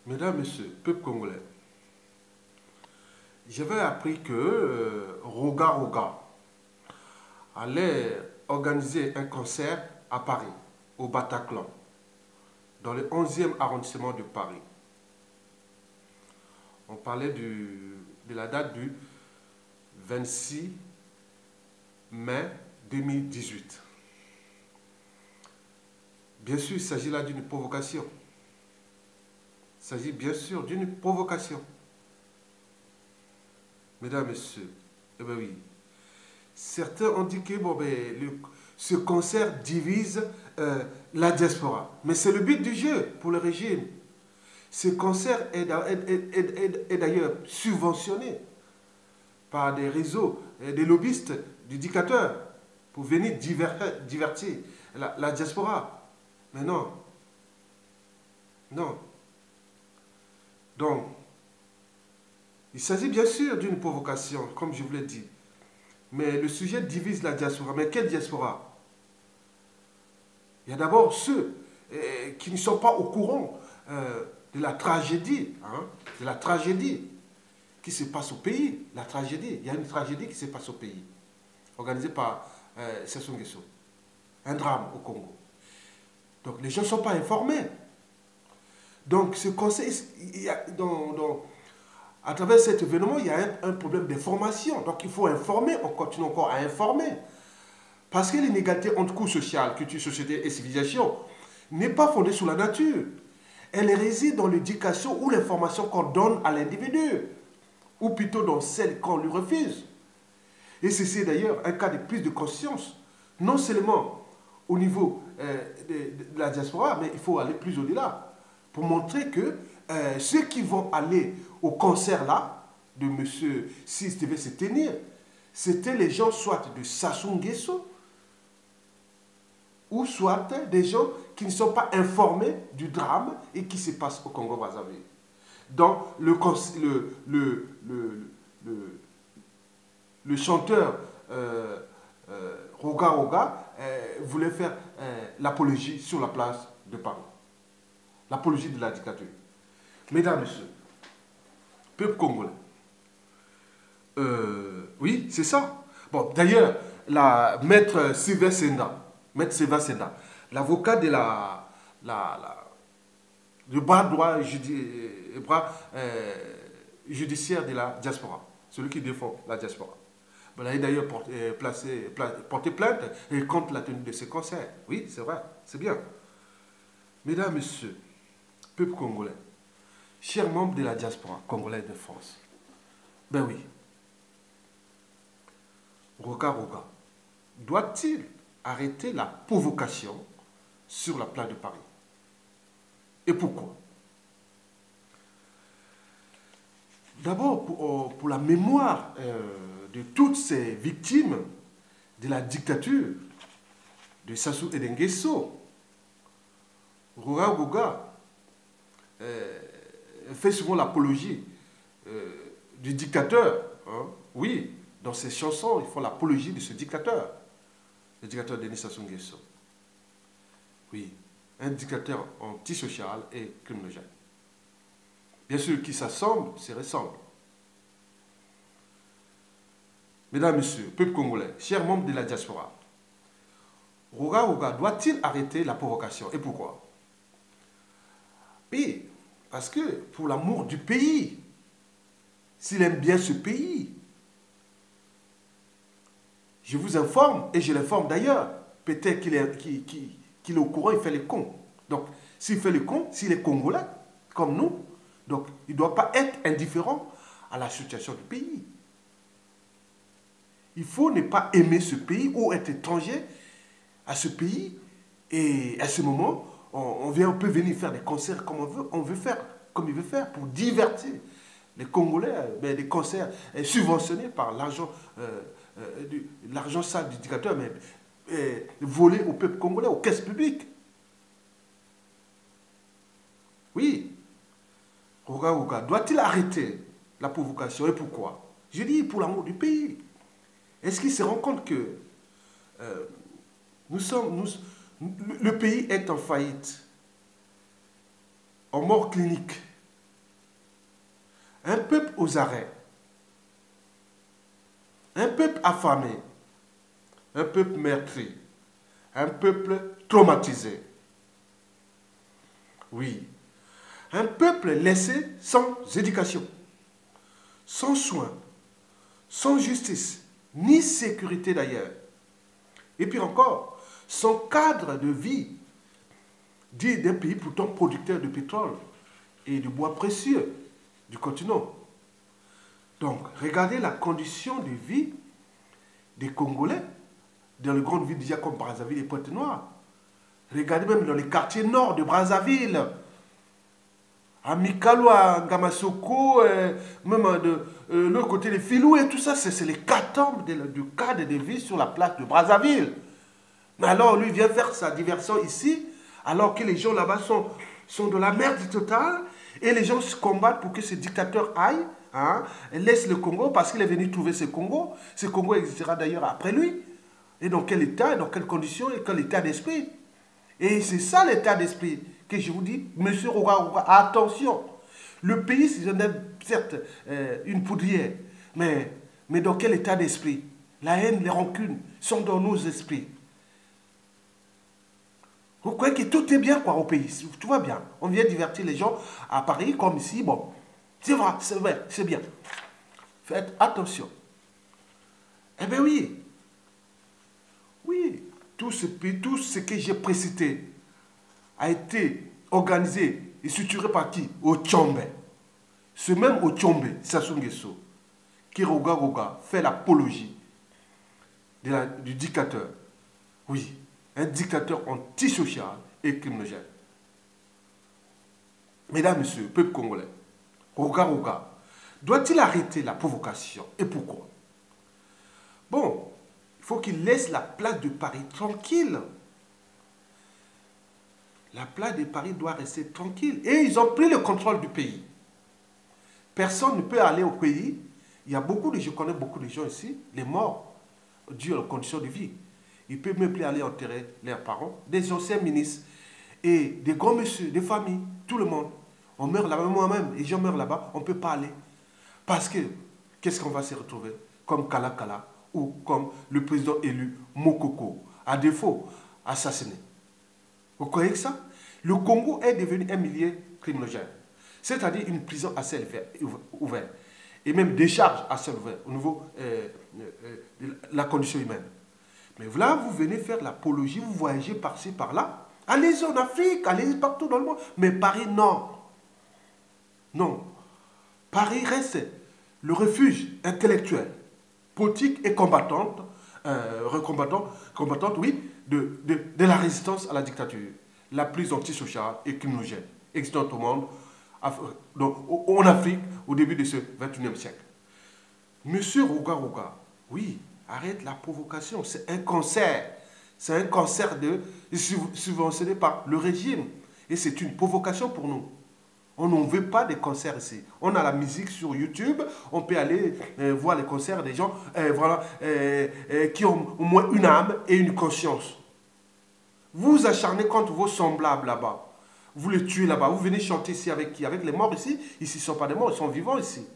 Mesdames, Messieurs, peuple congolais, j'avais appris que Roga Roga allait organiser un concert à Paris, au Bataclan, dans le 11e arrondissement de Paris. On parlait de la date du 26 mai 2018. Bien sûr, il s'agit là d'une provocation. Il s'agit bien sûr d'une provocation. Mesdames, Messieurs, eh bien oui, certains ont dit que bon, ce concert divise la diaspora. Mais c'est le but du jeu pour le régime. Ce concert est d'ailleurs subventionné par des réseaux, des lobbyistes, du dictateur, pour venir divertir la diaspora. Mais non, non. Donc, il s'agit bien sûr d'une provocation, comme je vous l'ai dit. Mais le sujet divise la diaspora. Mais quelle diaspora? Il y a d'abord ceux qui ne sont pas au courant de la tragédie, de la tragédie qui se passe au pays. La tragédie, il y a une tragédie qui se passe au pays, organisée par Sassou Nguesso. Un drame au Congo. Donc les gens ne sont pas informés. Donc ce conseil, à travers cet événement, il y a un problème d'information. Donc il faut informer, on continue encore à informer. Parce que l'inégalité entre coûts sociaux, culture, société et civilisation n'est pas fondée sur la nature. Elle réside dans l'éducation ou l'information qu'on donne à l'individu, ou plutôt dans celle qu'on lui refuse. Et c'est d'ailleurs un cas de prise de conscience, non seulement au niveau de la diaspora, mais il faut aller plus au-delà, pour montrer que ceux qui vont aller au concert là, de M. s'il devait se tenir, c'était les gens soit de Sassou Nguesso, ou soit des gens qui ne sont pas informés du drame et qui se passe au Congo-Brazzaville. Donc, le chanteur Roga Roga voulait faire l'apologie sur la place de Paris. L'apologie de la dictature. Mesdames, Messieurs, peuple congolais, oui, c'est ça. Bon, d'ailleurs, la maître Sylvestre Senda, l'avocat de le bras droit judiciaire de la diaspora, celui qui défend la diaspora. Il a d'ailleurs porté plainte contre la tenue de ce concert. Oui, c'est vrai, c'est bien. Mesdames, Messieurs, peuple congolais, chers membres de la diaspora congolaise de France, ben oui, Roga Roga doit-il arrêter la provocation sur la place de Paris? Et pourquoi? D'abord, pour la mémoire de toutes ces victimes de la dictature de Sassou Nguesso, Roga Roga fait souvent l'apologie du dictateur. Oui, dans ses chansons, ils font l'apologie de ce dictateur, le dictateur Denis Sassou Nguesso. Oui, un dictateur antisocial et criminogène. Bien sûr, qui s'assemble, se ressemble. Mesdames, Messieurs, peuple congolais, chers membres de la diaspora, Roga Roga doit-il arrêter la provocation? Et pourquoi? Oui, parce que pour l'amour du pays, s'il aime bien ce pays, je vous informe, et je l'informe d'ailleurs, peut-être qu'il est au courant, il fait les cons. Donc, s'il fait les cons, s'il est congolais, comme nous, donc il ne doit pas être indifférent à la situation du pays. Il faut ne pas aimer ce pays ou être étranger à ce pays. Et à ce moment, on peut venir faire des concerts comme on veut faire, comme il veut faire, pour divertir les Congolais, des concerts subventionnés par l'argent sale du dictateur, mais volé au peuple congolais, aux caisses publiques. Oui. Roga Roga doit-il arrêter la provocation? Et pourquoi? Je dis pour l'amour du pays. Est-ce qu'il se rend compte que le pays est en faillite, en mort clinique? Un peuple aux arrêts. Un peuple affamé. Un peuple meurtri. Un peuple traumatisé. Oui. Un peuple laissé sans éducation, sans soins, sans justice, ni sécurité d'ailleurs. Et puis encore, sans cadre de vie dit d'un pays pourtant producteur de pétrole et de bois précieux du continent. Donc, regardez la condition de vie des Congolais dans les grandes villes déjà comme Brazzaville et Pointe-Noire. Regardez même dans les quartiers nord de Brazzaville, à Mikalo, à Gamasoko, même de l'autre côté de Filou et tout ça, c'est les catombes du cadre de vie sur la place de Brazzaville. Mais alors, lui vient faire sa diversion ici, alors que les gens là-bas sont de la merde totale, et les gens se combattent pour que ce dictateur aille, hein, laisse le Congo, parce qu'il est venu trouver ce Congo. Ce Congo existera d'ailleurs après lui. Et dans quel état, dans quelles conditions, et quel état d'esprit. Et c'est ça l'état d'esprit que je vous dis, monsieur Rouga, attention. Le pays, c'est certes une poudrière, mais dans quel état d'esprit? La haine, les rancunes sont dans nos esprits. Vous croyez que tout est bien quoi, au pays, tout va bien. On vient divertir les gens à Paris comme ici, bon, c'est vrai, c'est bien. Faites attention. Eh bien oui, oui, tout ce que j'ai précité a été organisé et structuré par qui? Ochombe. Ce même Ochombe, Sassou Nguesso, qui Roga fait l'apologie du dictateur. Oui, un dictateur antisocial et criminogène. Mesdames, Messieurs, peuple congolais, Roga doit-il arrêter la provocation? Et pourquoi? Bon, il faut qu'il laisse la place de Paris tranquille. La place de Paris doit rester tranquille. Et ils ont pris le contrôle du pays. Personne ne peut aller au pays. Il y a je connais beaucoup de gens ici, les morts, dû aux conditions de vie. Ils ne peuvent même plus aller enterrer leurs parents, des anciens ministres et des grands messieurs, des familles, tout le monde. On meurt là-bas, moi-même, et je meurs là-bas, on ne peut pas aller. Parce que, qu'est-ce qu'on va se retrouver? Comme Kalakala ou comme le président élu Mokoko, à défaut, assassiné. Vous croyez que ça? Le Congo est devenu un milieu criminogène, c'est-à-dire une prison à ciel ouvert, et même des charges à ciel ouvert au niveau de la condition humaine. Mais là, vous venez faire l'apologie, vous voyagez par-ci, par-là. Allez-y en Afrique, allez-y partout dans le monde. Mais Paris, non. Non. Paris reste le refuge intellectuel, politique et combattante, oui, de la résistance à la dictature, la plus antisociale et criminogène existante au monde, en Afrique, au début de ce 21e siècle. Monsieur Rouga, oui, arrête la provocation, c'est un cancer. C'est un cancer subventionné par le régime. Et c'est une provocation pour nous. On n'en veut pas des concerts ici. On a la musique sur YouTube, on peut aller voir les concerts des gens qui ont au moins une âme et une conscience. Vous vous acharnez contre vos semblables là-bas. Vous les tuez là-bas. Vous venez chanter ici avec qui? Avec les morts ici. Ici, ce ne sont pas des morts, ils sont vivants ici.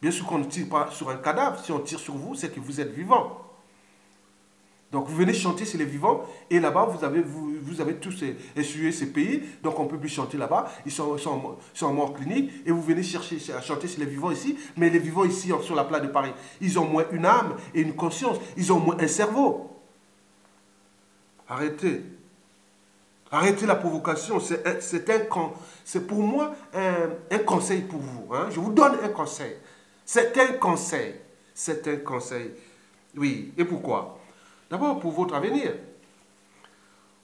Bien sûr qu'on ne tire pas sur un cadavre. Si on tire sur vous, c'est que vous êtes vivant. Donc vous venez chanter sur les vivants et là-bas vous avez tous essuyé ces pays, donc on ne peut plus chanter là-bas, ils sont en mort clinique et vous venez chercher à chanter sur les vivants ici, mais les vivants ici sur la place de Paris, ils ont moins une âme et une conscience, ils ont moins un cerveau. Arrêtez. Arrêtez la provocation, c'est pour moi un conseil pour vous. Hein? Je vous donne un conseil. C'est un conseil. C'est un conseil. Oui, et pourquoi? D'abord, pour votre avenir.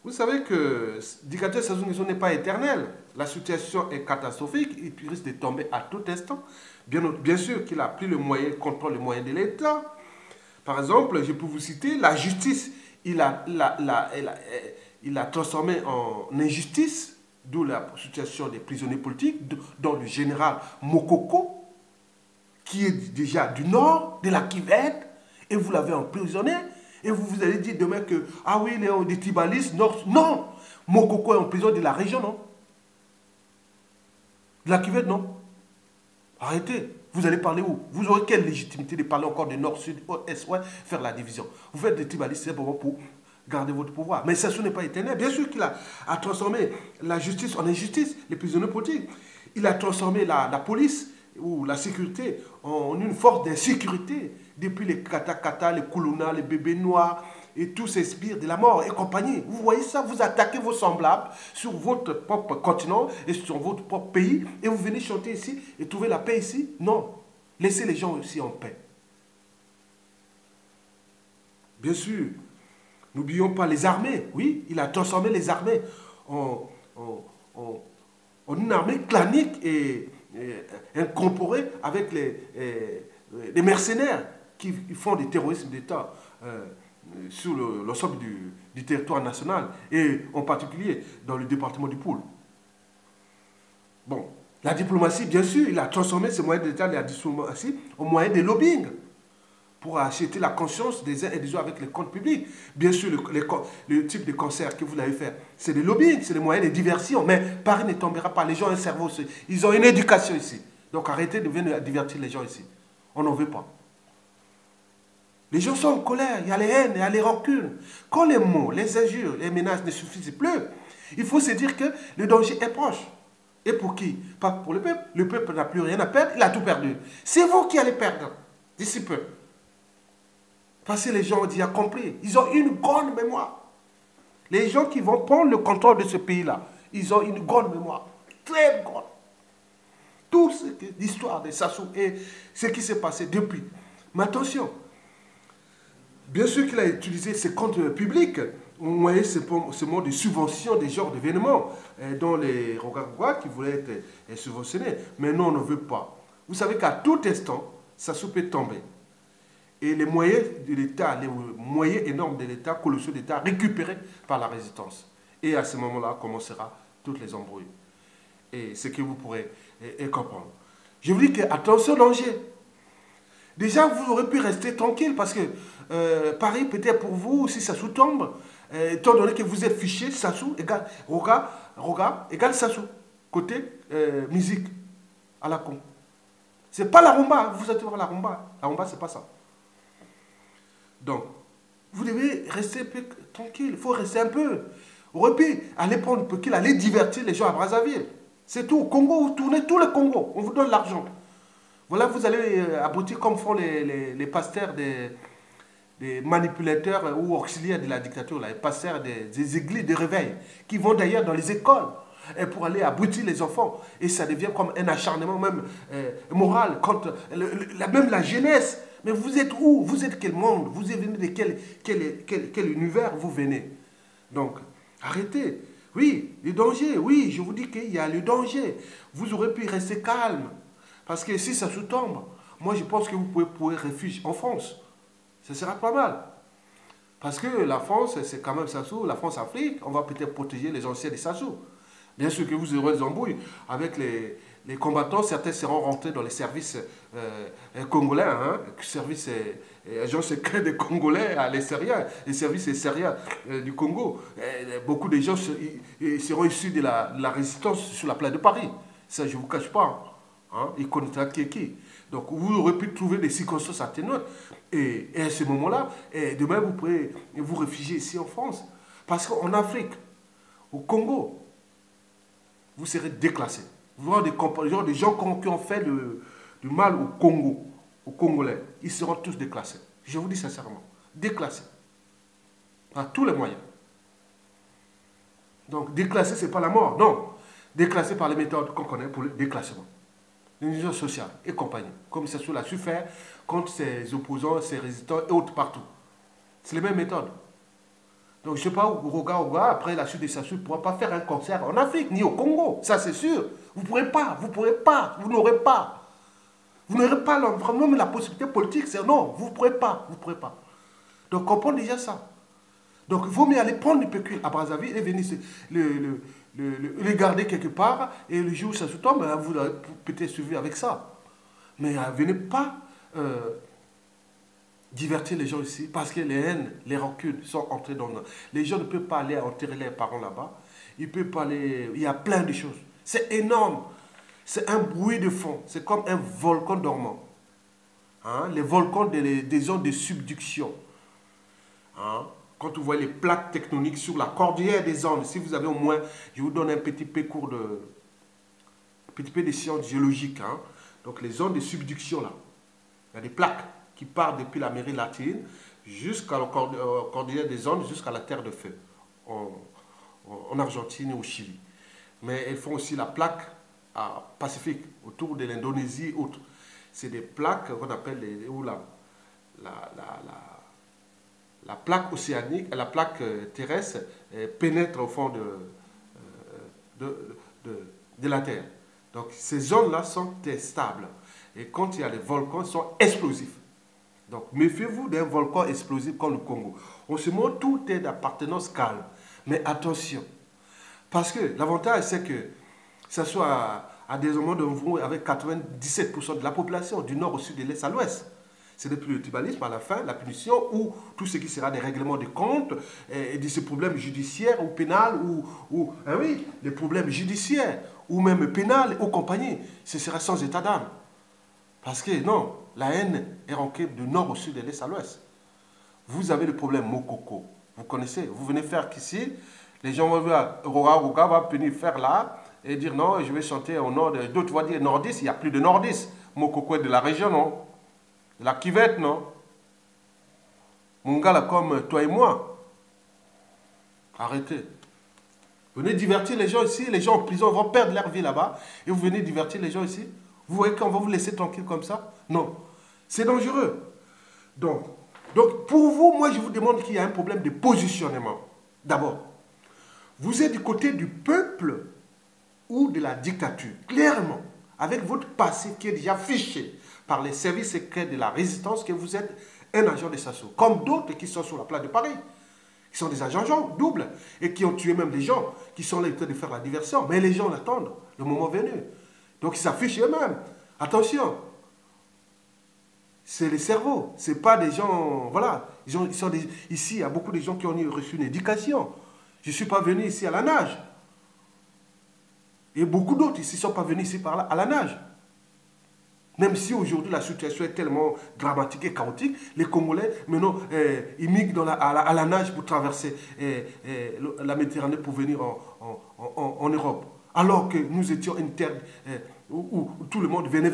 Vous savez que le dictateur Sassou Nguesso n'est pas éternel. La situation est catastrophique. Il risque de tomber à tout instant. Bien sûr qu'il a pris le moyen, contrôle les moyens de l'État. Par exemple, je peux vous citer, la justice, il a transformé en injustice, d'où la situation des prisonniers politiques, dont le général Mokoko, qui est déjà du nord, de la Kivette, et vous l'avez emprisonné. Et vous allez dire demain que, ah oui, il est des tribalistes, non, Mokoko est en prison de la région, non? De la Kivette, non? Arrêtez. Vous allez parler où? Vous aurez quelle légitimité de parler encore de nord, sud, est, ouest, faire la division? Vous faites des tribalistes simplement pour garder votre pouvoir. Mais ça, ce n'est pas éternel. Bien sûr qu'il a transformé la justice en injustice, les prisonniers politiques. Il a transformé la police ou la sécurité en une force d'insécurité. Depuis les katakata, les koulouna, les bébés noirs, et tous ces sbires de la mort et compagnie. Vous voyez ça, vous attaquez vos semblables sur votre propre continent et sur votre propre pays, et vous venez chanter ici et trouver la paix ici? Non. Laissez les gens aussi en paix. Bien sûr, n'oublions pas les armées. Oui, il a transformé les armées en une armée clanique et incorporée avec les mercenaires qui font des terrorismes d'État. Sur l'ensemble du territoire national et en particulier dans le département du Pôle. Bon, la diplomatie, bien sûr, il a transformé ces moyens d'État, la diplomatie, en moyen de lobbying pour acheter la conscience des uns et des autres avec les comptes publics. Bien sûr, le type de concert que vous allez faire, c'est des lobbying, c'est des moyens de diversion, mais Paris ne tombera pas. Les gens ont un cerveau, ils ont une éducation ici. Donc arrêtez de venir divertir les gens ici. On n'en veut pas. Les gens sont en colère, il y a les haines, il y a les rancunes. Quand les mots, les injures, les menaces ne suffisent plus, il faut se dire que le danger est proche. Et pour qui? Pas pour le peuple. Le peuple n'a plus rien à perdre, il a tout perdu. C'est vous qui allez perdre d'ici peu. Parce que les gens ont déjà compris. Ils ont une grande mémoire. Les gens qui vont prendre le contrôle de ce pays-là, ils ont une grande mémoire. Très grande. Tout l'histoire de Sassou et ce qui s'est passé depuis. Mais attention, bien sûr qu'il a utilisé ses comptes publics, au moyen ce mot de subvention des genres d'événements dont les Rogaroua qui voulaient être subventionnés. Mais non, on ne veut pas. Vous savez qu'à tout instant, Sassou peut tomber. Et les moyens de l'État, les moyens énormes de l'État, colossaux d'État, récupérés par la résistance. Et à ce moment-là, commencera toutes les embrouilles. Et ce que vous pourrez comprendre. Je vous dis que, attention, danger. Déjà, vous aurez pu rester tranquille parce que Paris, peut-être pour vous, si Sassou tombe, étant donné que vous êtes fiché, Sassou égale Roga égale Sassou. Côté musique à la con. C'est pas la rumba, vous allez voir la rumba. La rumba, c'est pas ça. Donc, vous devez rester un peu tranquille. Il faut rester un peu. Au repos, allez prendre pour qu'il allait divertir les gens à Brazzaville. C'est tout. Au Congo, vous tournez tout le Congo. On vous donne l'argent. Voilà, vous allez aboutir comme font les pasteurs des manipulateurs ou auxiliaires de la dictature, là, les pasteurs des églises de réveil, qui vont d'ailleurs dans les écoles pour aller abrutir les enfants. Et ça devient comme un acharnement même moral contre même la jeunesse. Mais vous êtes où? Vous êtes quel monde? Vous venez de quel univers vous venez? Donc, arrêtez. Oui, le danger, oui, je vous dis qu'il y a le danger. Vous aurez pu rester calme. Parce que si ça se tombe, moi je pense que vous pouvez réfugier en France. Ça sera pas mal. Parce que la France, c'est quand même Sassou, la France-Afrique, on va peut-être protéger les anciens de Sassou. Bien sûr que vous aurez des embrouilles avec les combattants, certains seront rentrés dans les services congolais, hein, services agents secrets des Congolais à l'extérieur, les services extérieurs du Congo. Beaucoup de gens seront issus de la résistance sur la place de Paris. Ça, je ne vous cache pas. Hein, ils connaissent qui. Donc, vous aurez pu trouver des circonstances atténuantes. Et à ce moment-là, demain, vous pourrez vous réfugier ici en France. Parce qu'en Afrique, au Congo, vous serez déclassés. Vous aurez des gens qui ont fait du mal au Congo, aux Congolais. Ils seront tous déclassés. Je vous dis sincèrement. Déclassés. Par tous les moyens. Donc, déclassé, ce n'est pas la mort. Non. Déclassé par les méthodes qu'on connaît pour le déclassement. L'union sociale et compagnie. Comme Sassou l'a su faire contre ses opposants, ses résistants et autres partout. C'est les mêmes méthodes. Donc, je ne sais pas où Roga, après la suite de Sassou, ne pourra pas faire un concert en Afrique, ni au Congo. Ça, c'est sûr. Vous ne pourrez pas. Vous n'aurez pas. Vous n'aurez pas vraiment la possibilité politique. C'est non, vous ne pourrez pas. Donc, comprenez déjà ça. Donc, il vaut mieux aller prendre du pécule à Brazzaville et venir le garder quelque part. Et le jour où ça se tombe, vous peut-être suivi avec ça. Mais venez pas divertir les gens ici parce que les haines, les rancunes sont entrées dans nous. Les gens ne peuvent pas aller enterrer leurs parents là-bas. Ils peuvent pas aller. Il y a plein de choses. C'est énorme. C'est un bruit de fond. C'est comme un volcan dormant. Hein? Les volcans des zones de subduction. Hein? Quand vous voyez les plaques tectoniques sur la cordillère des Andes, si vous avez au moins, je vous donne un petit peu de sciences géologiques. Hein? Donc les zones de subduction là, il y a des plaques qui partent depuis l'Amérique latine jusqu'à la cordillère des Andes, jusqu'à la Terre de Feu, en Argentine et au Chili. Mais elles font aussi la plaque Pacifique, autour de l'Indonésie et autres. C'est des plaques qu'on appelle la plaque océanique, la plaque terrestre pénètre au fond de la Terre. Donc ces zones-là sont stables. Et quand il y a des volcans, ils sont explosifs. Donc méfiez-vous d'un volcan explosif comme le Congo. En ce moment, tout est d'appartenance calme. Mais attention, parce que l'avantage, c'est que ça soit à des moments d'environ avec 97% de la population, du nord au sud, de l'est à l'ouest. C'est depuis le tribalisme à la fin, la punition, ou tout ce qui sera des règlements de comptes, et de ces problèmes judiciaires ou pénals, oui, les problèmes judiciaires, ou même pénals ou compagnie, ce sera sans état d'âme. Parce que non, la haine est rankée du nord au sud, de l'est à l'ouest. Vous avez le problème Mokoko, vous connaissez, vous venez faire qu'ici, les gens vont voir, Roga va venir faire là, et dire non, je vais chanter au nord, d'autres vont dire nordiste, il n'y a plus de nordiste. Mokoko est de la région, non? De la cuvette, non? Mon gars là, comme toi et moi. Arrêtez. Venez divertir les gens ici, les gens en prison vont perdre leur vie là-bas, et vous venez divertir les gens ici? Vous voyez qu'on va vous laisser tranquille comme ça? Non. C'est dangereux. Donc, pour vous, moi je vous demande qu'il y a un problème de positionnement. D'abord, vous êtes du côté du peuple ou de la dictature, clairement, avec votre passé qui est déjà fiché par les services secrets de la résistance, que vous êtes un agent de SASO, comme d'autres qui sont sur la place de Paris, qui sont des agents doubles, et qui ont tué même des gens, qui sont là en train de faire la diversion, mais les gens l'attendent, le moment venu. Donc ils s'affichent eux-mêmes. Attention, c'est les cerveaux, ce n'est pas des gens, voilà, ici il y a beaucoup de gens qui ont reçu une éducation. Je ne suis pas venu ici à la nage. Et beaucoup d'autres ici ne sont pas venus ici par là, à la nage. Même si aujourd'hui la situation est tellement dramatique et chaotique, les Congolais, maintenant, ils migrent à la nage pour traverser la Méditerranée pour venir en Europe. Alors que nous étions une terre où tout le monde venait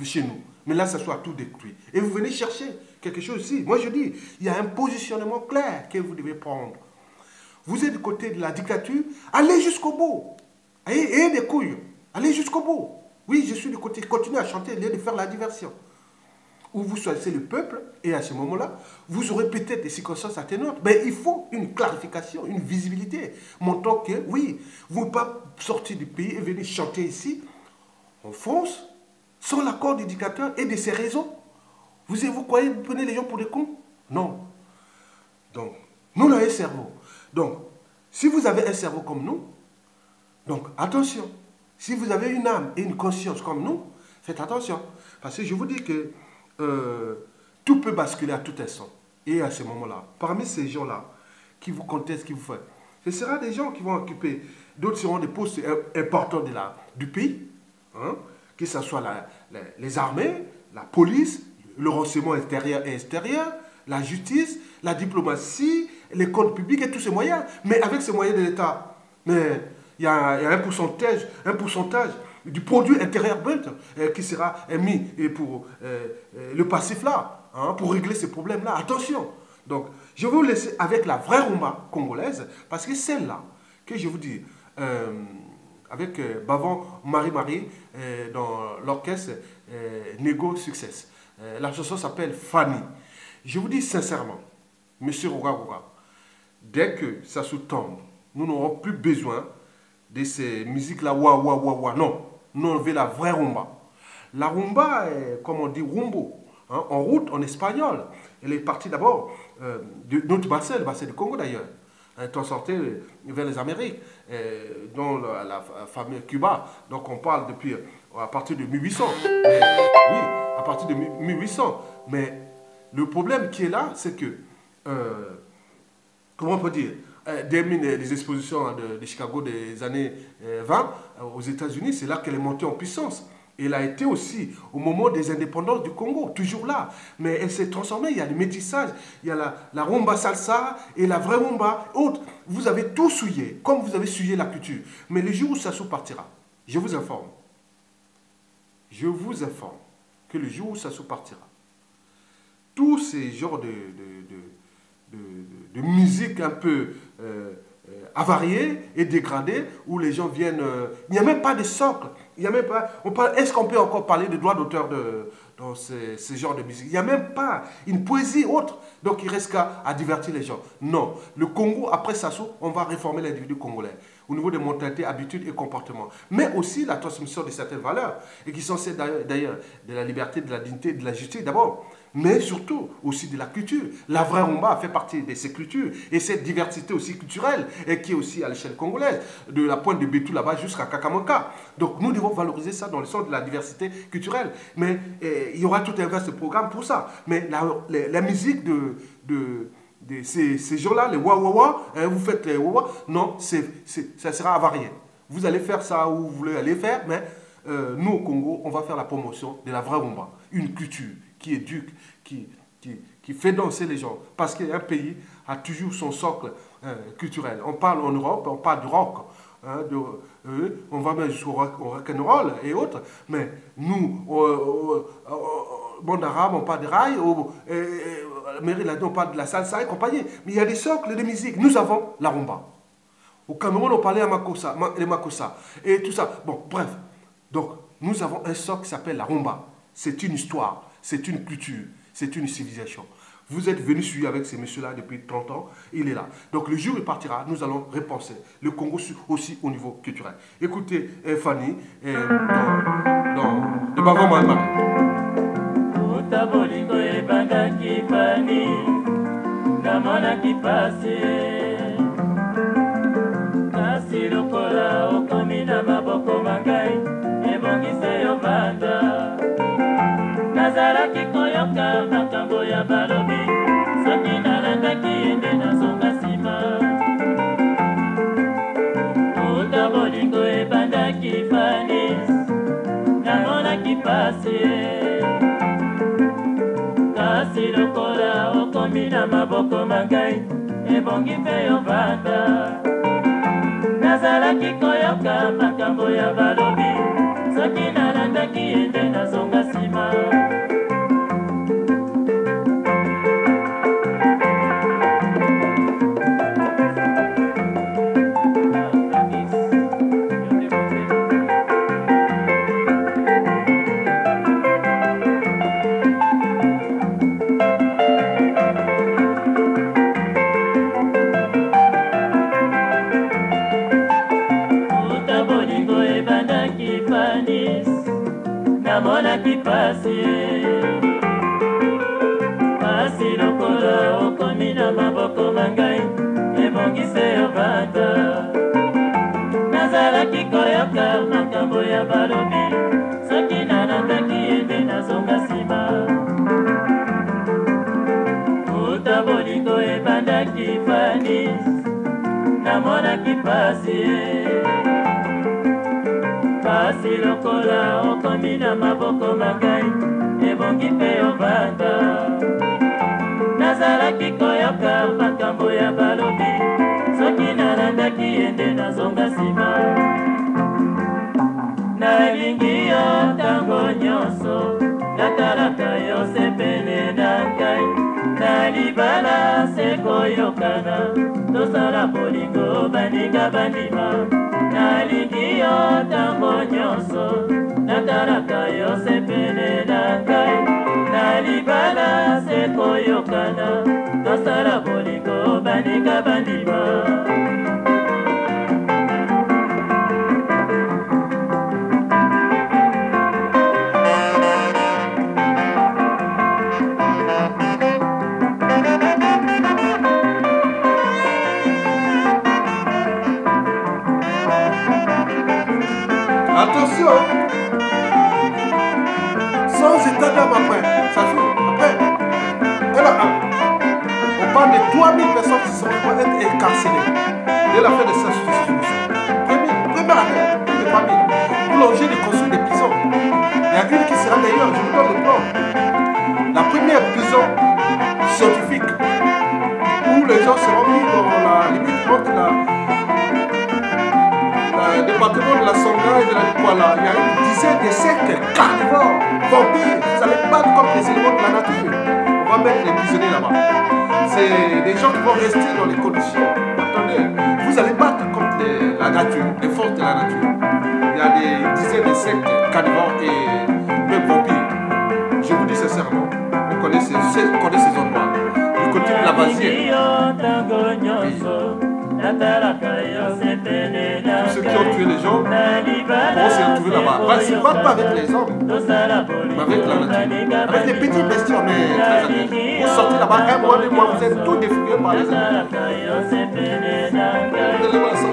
chez nous. Mais là, ça soit tout détruit. Et vous venez chercher quelque chose ici. Moi, je dis, il y a un positionnement clair que vous devez prendre. Vous êtes du côté de la dictature, allez jusqu'au bout. Ayez des couilles, allez jusqu'au bout. Oui, je suis du côté, continuez à chanter, au lieu de faire la diversion. Ou vous choisissez le peuple, et à ce moment-là, vous aurez peut-être des circonstances atténuantes. Mais il faut une clarification, une visibilité, montrant que, oui, vous ne pouvez pas sortir du pays et venir chanter ici, en France, sans l'accord du dictateur et de ses raisons. Vous croyez que vous prenez les gens pour des cons? Non. Donc, nous, on a un cerveau. Donc, si vous avez un cerveau comme nous, donc attention. Si vous avez une âme et une conscience comme nous, faites attention. Parce que je vous dis que tout peut basculer à tout instant. Et à ce moment-là, parmi ces gens-là, qui vous contestent, qui vous font, ce sera des gens qui vont occuper, d'autres seront des postes importants du pays, hein, que ce soit les armées, la police, le renseignement intérieur et extérieur, la justice, la diplomatie, les comptes publics et tous ces moyens. Mais avec ces moyens de l'État, mais il y a un pourcentage du produit intérieur brut qui sera mis pour le passif là, hein, pour régler ces problèmes-là. Attention. Donc, je vais vous laisser avec la vraie rumba congolaise, parce que celle-là, que je vous dis, avec Bavon Marie-Marie dans l'orchestre Nego Success. La chanson s'appelle Fanny. Je vous dis sincèrement, monsieur Roga, dès que ça se tombe, nous n'aurons plus besoin de ces musiques-là, wa. Non, nous on veut la vraie rumba. La rumba, comme on dit rumbo, hein, en route en espagnol. Elle est partie d'abord de notre bassin, le bassin du Congo d'ailleurs, transportée vers les Amériques, dont la fameuse Cuba. Donc on parle depuis, à partir de 1800. Mais, oui, à partir de 1800. Mais le problème qui est là, c'est que, comment on peut dire, les expositions de Chicago des années 20 aux États-Unis, c'est là qu'elle est montée en puissance. Elle a été aussi au moment des indépendances du Congo, toujours là. Mais elle s'est transformée, il y a le métissage, il y a la rumba salsa et la vraie rumba, autres. Vous avez tout souillé, comme vous avez souillé la culture. Mais le jour où Sassou partira, je vous informe que le jour où Sassou partira, tous ces genres de musique un peu avariée et dégradée, où les gens viennent... il n'y a même pas de socle. Il y a même pas... Est-ce qu'on peut encore parler de droits d'auteur dans ces genres de musique? Il n'y a même pas une poésie autre. Donc il reste qu'à divertir les gens. Non. Le Congo, après Sassou, on va réformer l'individu congolais au niveau des mentalités, habitudes et comportements. Mais aussi la transmission de certaines valeurs, et qui sont celles d'ailleurs de la liberté, de la dignité, de la justice d'abord, mais surtout aussi de la culture. La vraie rumba fait partie de ces cultures, et cette diversité aussi culturelle, et qui est aussi à l'échelle congolaise, de la pointe de Bétou là-bas jusqu'à Kakamanka. Donc nous devons valoriser ça dans le sens de la diversité culturelle. Mais il y aura tout un vaste programme pour ça. Mais la musique ces gens-là, les wa-wa-wa, vous faites les wa-wa, non, ça sera avarié. Vous allez faire ça où vous voulez aller faire, mais nous au Congo, on va faire la promotion de la vraie rumba. Une culture qui éduque, qui fait danser les gens. Parce qu'un pays a toujours son socle culturel. On parle en Europe, on parle du rock. On va même jusqu'au rock'n'roll et autres, mais nous, au monde arabe, on parle de rail, au Maryland, on parle de la salsa et compagnie. Mais il y a des socles de musique. Nous avons la rumba. Au Cameroun, on parlait les makossa et tout ça. Bon, bref. Donc, nous avons un socle qui s'appelle la rumba. C'est une histoire, c'est une culture, c'est une civilisation. Vous êtes venu suivre avec ces messieurs-là depuis 30 ans, il est là. Donc le jour où il partira, nous allons repenser le Congo aussi au niveau culturel. Écoutez Fanny dans le Bavon Malma. Nazaraki koyoka makambo ya balobi soki nalandaki ende nazonga nsima uta bolingo ebandaki fanis namonaki pasi kasi lokola okomi na maboko mangai ebongi mpe yovanda nazalaki koyoka makambo ya balobi soki nalandaki ende nazonga nsima namonaki pasi pasi lokola okomi na maboko mangai ebongise yovanda nazalaki koyoka makambo ya balobi soki nalandaki ende nazonga nsima uta bolingo ebandaki fanis namonaki pasi pasi lokola okomi na maboko mangai ebongi mpe yovanda nazalaki koyoka makambo ya balobi soki nalandaki ende nazonga nsima nalingi yo ntango nyonso natalaka yo sepele na ngai na libala se koyokana tosala bolingo baninga bandima nalingi yo ntango nyonso natalaka yo sepele na ngai na libala se koyokana tosala bolingo baninga bandima Attention, sans état d'âme après, ça joue, après. Alors, on parle de 3000 personnes qui vont être incarcérées dès la fin de sa soumission. Première année, il n'est pas mis. Pour l'objet de construire des prisons. Il y a une qui sera d'ailleurs, je vous donne le plan. La première prison scientifique où les gens seront mis dans la limite entre le département de la Songa et de la Kuala. Il y a une dizaine de sectes carnivores, vampires. Vous allez battre contre les éléments de la nature. On va mettre les prisonniers là-bas. C'est des gens qui vont rester dans les conditions. Attendez, vous allez battre contre la nature, les forces de la nature. Il y a des dizaines de sectes carnivores et même vampires. Je vous dis sincèrement, on connaît ces endroits. Du côté de la Vasière. Tous ceux qui ont tué les gens vont se retrouver là-bas. Ils ne battent pas avec les hommes, mais avec la nature. Avec les petits bestiaux, mais très agressifs. Vous sortez là-bas, un mois, 2 mois, vous êtes tout défouillé par les animaux. Vous allez voir ça.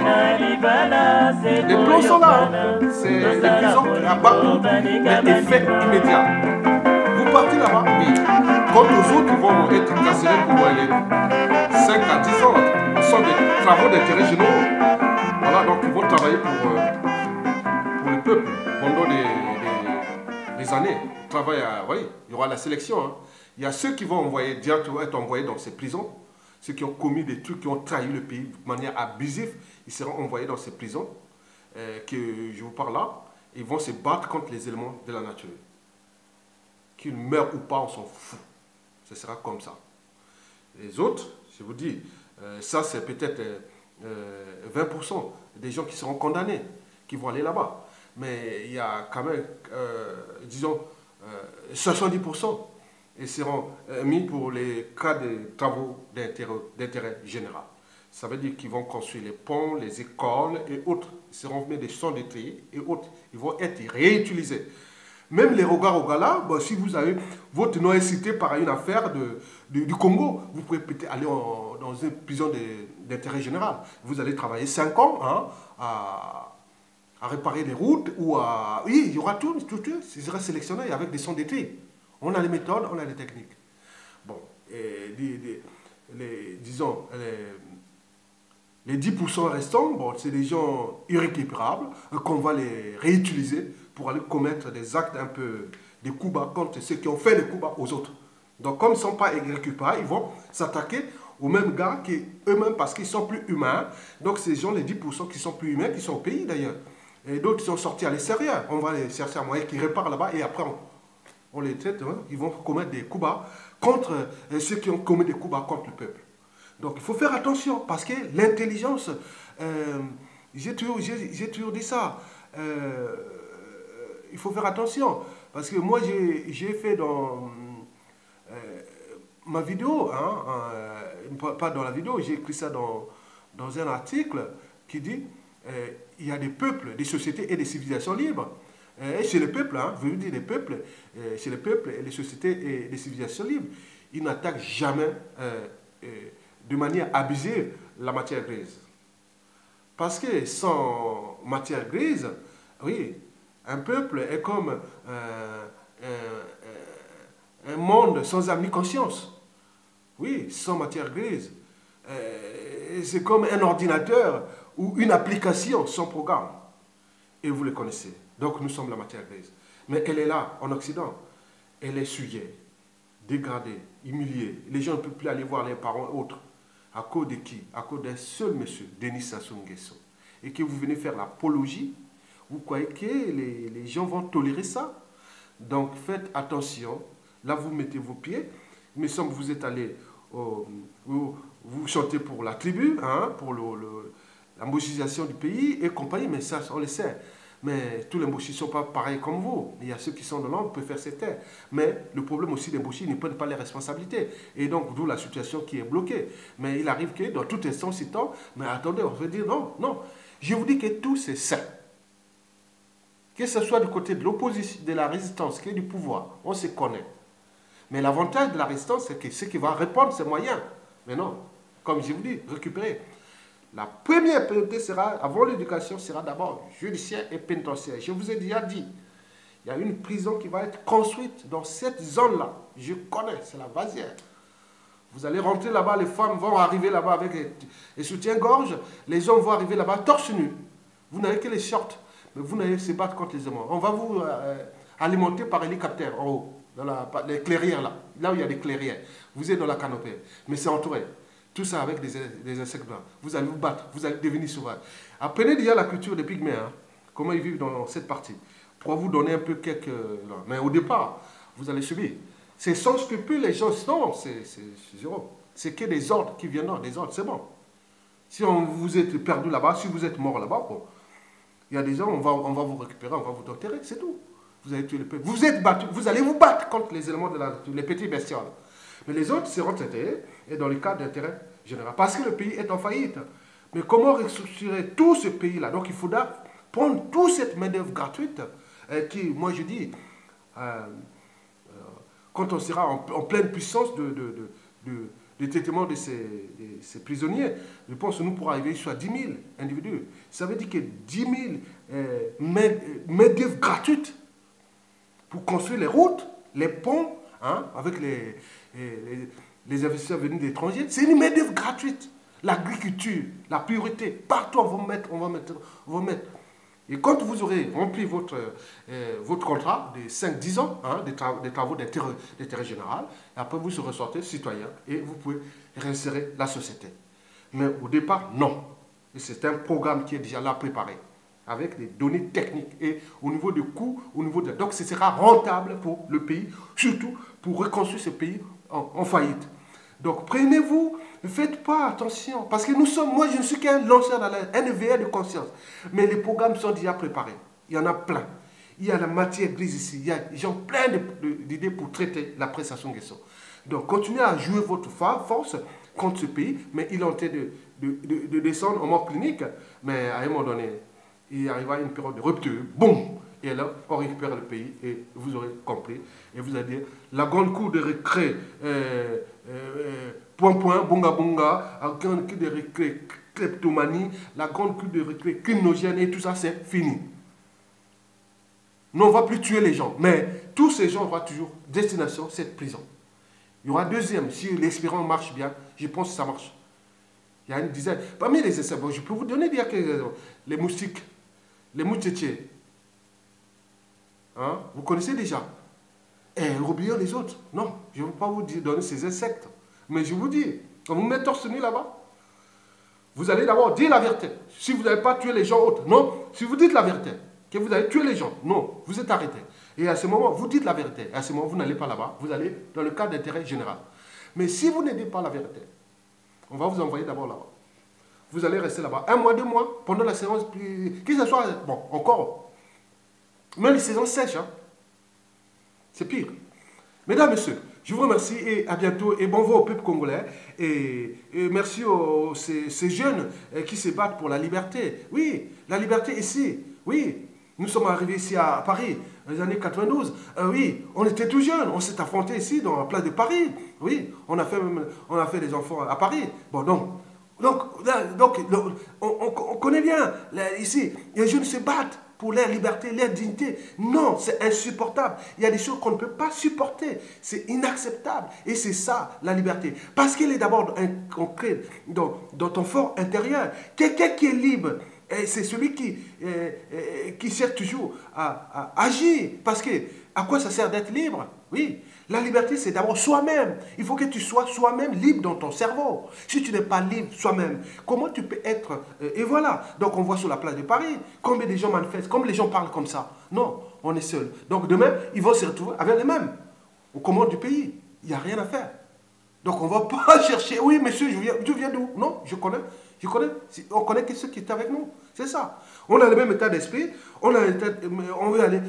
Les plans sont là. C'est des prisons qui abattent, mais effet immédiat. Vous partez là-bas, oui. Quant aux autres, ils vont être incarcérés pour les 5 à 10 ans. Ce sont des travaux d'intérêt généraux. Voilà, donc ils vont travailler pour le peuple pendant des années. Travail oui, il y aura la sélection. Hein. Il y a ceux qui vont directement être envoyés dans ces prisons. Ceux qui ont commis des trucs, qui ont trahi le pays de manière abusive, ils seront envoyés dans ces prisons que je vous parle là. Ils vont se battre contre les éléments de la nature. Qu'ils meurent ou pas, on s'en fout. Ce sera comme ça. Les autres, je vous dis, ça c'est peut-être 20% des gens qui seront condamnés, qui vont aller là-bas. Mais il y a quand même, disons, 70% et seront mis pour les cas de travaux d'intérêt général. Ça veut dire qu'ils vont construire les ponts, les écoles et autres. Ils seront mis des champs de tri et autres. Ils vont être réutilisés. Même les Roga-Roga bon, si vous avez votre nom est cité par une affaire du Congo, vous pouvez peut-être aller dans une prison d'intérêt général. Vous allez travailler 5 ans hein, à réparer les routes ou à... Oui, il y aura tout ce sera sélectionné avec des sons d'été. On a les méthodes, on a les techniques. Bon, disons, les 10% restants, bon, c'est des gens irrécupérables qu'on va les réutiliser pour aller commettre des actes un peu, des coups bas contre ceux qui ont fait les coups bas aux autres. Donc comme ils ne sont pas irrécupérables, ils vont s'attaquer aux mêmes gars qui eux-mêmes parce qu'ils sont plus humains. Donc ces gens, les 10% qui sont plus humains, qui sont au pays d'ailleurs. Et d'autres qui sont sortis à l'extérieur. On va les chercher à moyen qui réparent là-bas et après on les traite. Hein, ils vont commettre des coups bas contre ceux qui ont commis des coups bas contre le peuple. Donc il faut faire attention parce que l'intelligence, j'ai toujours dit ça, il faut faire attention parce que moi j'ai fait dans ma vidéo, hein, pas dans la vidéo, j'ai écrit ça dans un article qui dit il y a des peuples, des sociétés et des civilisations libres. Et chez les peuples, hein, je veux dire les peuples, chez les peuples et les sociétés et les civilisations libres, ils n'attaquent jamais de manière abusive la matière grise. Parce que sans matière grise, oui, un peuple est comme un monde sans âme ni conscience. Oui, sans matière grise. C'est comme un ordinateur ou une application sans programme. Et vous le connaissez. Donc nous sommes la matière grise. Mais elle est là, en Occident. Elle est souillée, dégradée, humiliée. Les gens ne peuvent plus aller voir les parents et autres. À cause de qui? À cause d'un seul monsieur, Denis Sassou Nguesso. Et que vous venez faire l'apologie. Vous croyez que les gens vont tolérer ça? Donc faites attention. Là, vous mettez vos pieds. Il me semble que vous êtes allé, vous chantez pour la tribu, hein, pour la mobilisation du pays et compagnie, mais ça, on le sait. Mais tous les Mbouchis ne sont pas pareils comme vous. Il y a ceux qui sont de l'ombre, peuvent faire ses terres. Mais le problème aussi des Mbouchis, ils ne prennent pas les responsabilités. Et donc, d'où la situation qui est bloquée. Mais il arrive que dans tout instant, c'est temps. Mais attendez, on veut dire non, non. Je vous dis que tout c'est sain. Que ce soit du côté de l'opposition, de la résistance, que du pouvoir, on se connaît. Mais l'avantage de la résistance, c'est que ce qui va répondre, c'est moyen. Mais non, comme je vous dis, récupérer. La première priorité sera, avant l'éducation, sera d'abord judiciaire et pénitentiaire. Je vous ai déjà dit, il y a une prison qui va être construite dans cette zone-là. Je connais, c'est la Vasière. Vous allez rentrer là-bas, les femmes vont arriver là-bas avec les soutiens-gorge, les hommes vont arriver là-bas torse nu. Vous n'avez que les shorts, mais vous n'allez se battre contre les hommes. On va vous alimenter par hélicoptère en haut, dans les clairières là où il y a des clairières. Vous êtes dans la canopée, mais c'est entouré. Tout ça avec des insectes blancs. Vous allez vous battre, vous allez devenir sauvage. Apprenez déjà la culture des pygmées, hein, comment ils vivent dans cette partie, pour vous donner un peu quelques... Mais au départ, vous allez subir. C'est sans scrupule, les gens, non, c'est zéro. C'est que des ordres qui viennent, non, des ordres, c'est bon. Si vous êtes perdu là-bas, si vous êtes mort là-bas, bon, il y a des gens, on va vous récupérer, on va vous enterrer, c'est tout. Vous allez tuer le peuple. Vous êtes battu, vous allez vous battre contre les éléments de la nature, les petits bestioles. Mais les autres seront traités et dans le cadre d'intérêt général. Parce que le pays est en faillite. Mais comment restructurer tout ce pays-là? Donc il faudra prendre toute cette main-d'œuvre gratuite qui, moi je dis, quand on sera en pleine puissance de traitement de ces prisonniers, je pense que nous pourrons arriver sur 10 000 individus. Ça veut dire que 10 000 main-d'œuvre gratuite pour construire les routes, les ponts, hein, avec les investisseurs venus d'étrangers. C'est une main-d'œuvre gratuite. L'agriculture, la pureté, partout on va mettre. Et quand vous aurez rempli votre contrat de 5-10 ans, hein, des travaux d'intérêt général, après vous serez sorti citoyen et vous pouvez réinsérer la société. Mais au départ, non. Et c'est un programme qui est déjà là préparé, avec des données techniques et au niveau du coût, donc ce sera rentable pour le pays, surtout pour reconstruire ce pays en faillite. Donc prenez-vous, ne faites pas attention, parce que moi je ne suis qu'un lanceur d'alerte, un éveilleur de conscience, mais les programmes sont déjà préparés, il y en a plein. Il y a la matière grise ici, ils ont plein d'idées pour traiter la prestation Nguesso. Donc continuez à jouer votre force contre ce pays, mais il est en train de descendre en mode clinique, mais à un moment donné, il arrivera une période de rupture, boum, et là, on récupère le pays et vous aurez compris. Et vous allez dire, la grande cour de récré, bunga bunga, la grande cour de récré, kleptomanie, la grande cour de récré, criminogène, et tout ça, c'est fini. Nous, on ne va plus tuer les gens, mais tous ces gens auront toujours destination, cette prison. Il y aura deuxième, si l'expérience marche bien, je pense que ça marche. Il y a une dizaine. Parmi les essais, bon, je peux vous donner dire que les moustiques, les moustiquiers, hein, vous connaissez déjà. Et oubliez les autres. Non, je ne veux pas vous donner ces insectes. Mais je vous dis, quand vous mettez torse nu là-bas, vous allez d'abord dire la vérité. Si vous n'avez pas tué les gens autres, non. Si vous dites la vérité, que vous avez tué les gens, non, vous êtes arrêté. Et à ce moment, vous dites la vérité. Et à ce moment, vous n'allez pas là-bas. Vous allez dans le cadre d'intérêt général. Mais si vous ne dites pas la vérité, on va vous envoyer d'abord là-bas. Vous allez rester là-bas 1 mois, 2 mois, pendant la séance, que ce soit, bon, encore, même les saisons sèches, hein, c'est pire. Mesdames, Messieurs, je vous remercie et à bientôt et bon vent au peuple congolais et merci ces jeunes qui se battent pour la liberté. Oui, la liberté ici, oui. Nous sommes arrivés ici à Paris, dans les années 92. Oui, on était tout jeunes. On s'est affrontés ici, dans la place de Paris. Oui, on a fait des enfants à Paris. Bon, donc on connaît bien. Là, ici, les jeunes se battent pour leur liberté, leur dignité. Non, c'est insupportable. Il y a des choses qu'on ne peut pas supporter. C'est inacceptable. Et c'est ça, la liberté. Parce qu'elle est d'abord ancrée dans ton fort intérieur. Quelqu'un qui est libre, c'est celui qui sert toujours à agir. Parce que, à quoi ça sert d'être libre? Oui, la liberté, c'est d'abord soi-même. Il faut que tu sois soi-même libre dans ton cerveau. Si tu n'es pas libre soi-même, comment tu peux être... et voilà. Donc, on voit sur la place de Paris, combien de gens manifestent, combien les gens parlent comme ça. Non, on est seul. Donc, demain, ils vont se retrouver avec les mêmes. Aux commandes du pays. Il n'y a rien à faire. Donc, on ne va pas chercher... Oui, monsieur, je viens d'où? Non, on connaît que ceux qui étaient avec nous. C'est ça. On a le même état d'esprit. On veut aller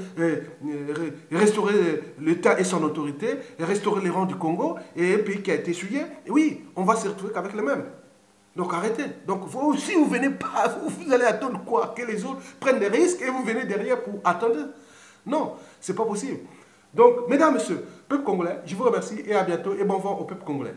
restaurer l'État et son autorité, restaurer les rangs du Congo et un pays qui a été essuyé. Et oui, on va se retrouver qu'avec les mêmes. Donc arrêtez. Donc si vous ne venez pas, vous allez attendre quoi? Que les autres prennent des risques et vous venez derrière pour attendre? Non, ce n'est pas possible. Donc, mesdames, messieurs, peuple congolais, je vous remercie et à bientôt et bon vent au peuple congolais.